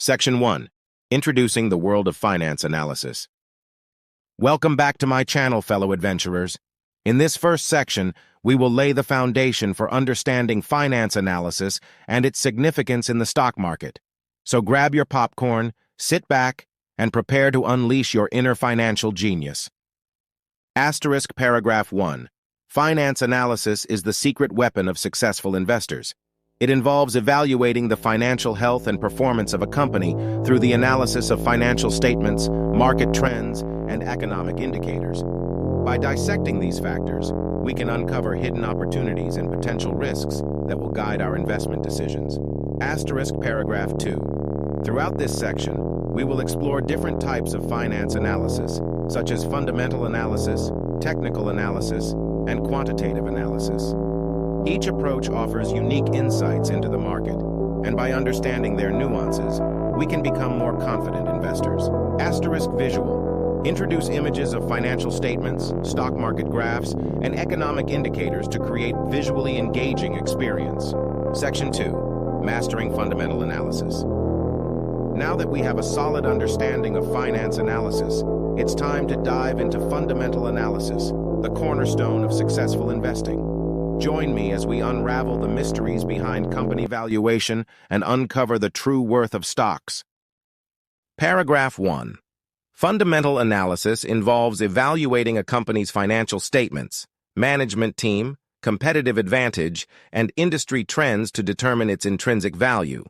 Section 1. Introducing the World of Finance Analysis. Welcome back to my channel, fellow adventurers. In this first section, we will lay the foundation for understanding finance analysis and its significance in the stock market. So grab your popcorn, sit back, and prepare to unleash your inner financial genius. Asterisk paragraph 1. Finance analysis is the secret weapon of successful investors. It involves evaluating the financial health and performance of a company through the analysis of financial statements, market trends, and economic indicators. By dissecting these factors, we can uncover hidden opportunities and potential risks that will guide our investment decisions. Asterisk paragraph 2. Throughout this section, we will explore different types of finance analysis, such as fundamental analysis, technical analysis, and quantitative analysis. Each approach offers unique insights into the market, and by understanding their nuances, we can become more confident investors. Asterisk visual. Introduce images of financial statements, stock market graphs, and economic indicators to create visually engaging experience. Section 2. Mastering fundamental analysis. Now that we have a solid understanding of finance analysis, it's time to dive into fundamental analysis, the cornerstone of successful investing. Join me as we unravel the mysteries behind company valuation and uncover the true worth of stocks. Paragraph 1. Fundamental analysis involves evaluating a company's financial statements, management team, competitive advantage, and industry trends to determine its intrinsic value.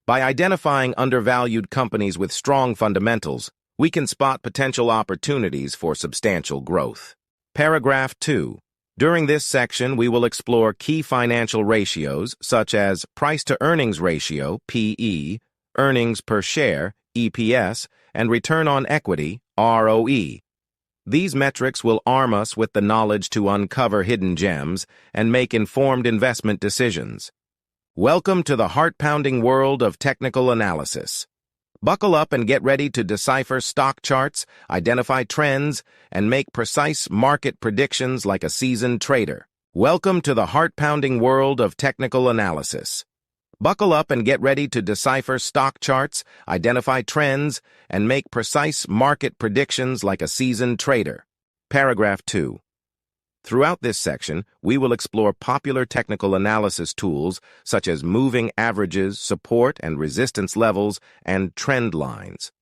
By identifying undervalued companies with strong fundamentals, we can spot potential opportunities for substantial growth. Paragraph 2. During this section, we will explore key financial ratios such as price-to-earnings ratio, PE, earnings per share, EPS, and return on equity, ROE. These metrics will arm us with the knowledge to uncover hidden gems and make informed investment decisions. Welcome to the heart-pounding world of technical analysis. Buckle up and get ready to decipher stock charts, identify trends, and make precise market predictions like a seasoned trader. Welcome to the heart-pounding world of technical analysis. Buckle up and get ready to decipher stock charts, identify trends, and make precise market predictions like a seasoned trader. Paragraph 2. Throughout this section, we will explore popular technical analysis tools such as moving averages, support and resistance levels, and trend lines.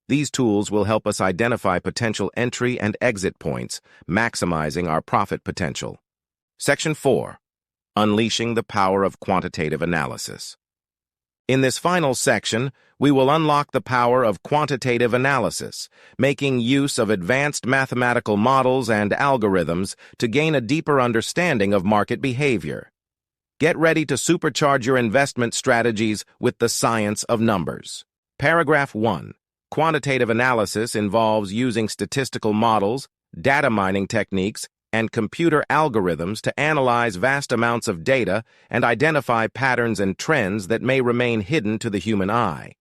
These tools will help us identify potential entry and exit points, maximizing our profit potential. Section 4. Unleashing the power of quantitative analysis. In this final section, we will unlock the power of quantitative analysis, making use of advanced mathematical models and algorithms to gain a deeper understanding of market behavior. Get ready to supercharge your investment strategies with the science of numbers. Paragraph 1. Quantitative analysis involves using statistical models, data mining techniques, and computer algorithms to analyze vast amounts of data and identify patterns and trends that may remain hidden to the human eye.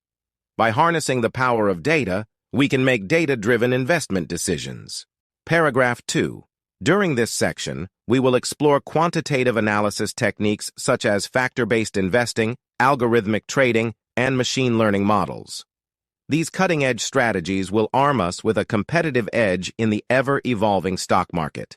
By harnessing the power of data, we can make data-driven investment decisions. Paragraph 2. During this section, we will explore quantitative analysis techniques such as factor-based investing, algorithmic trading, and machine learning models. These cutting-edge strategies will arm us with a competitive edge in the ever-evolving stock market.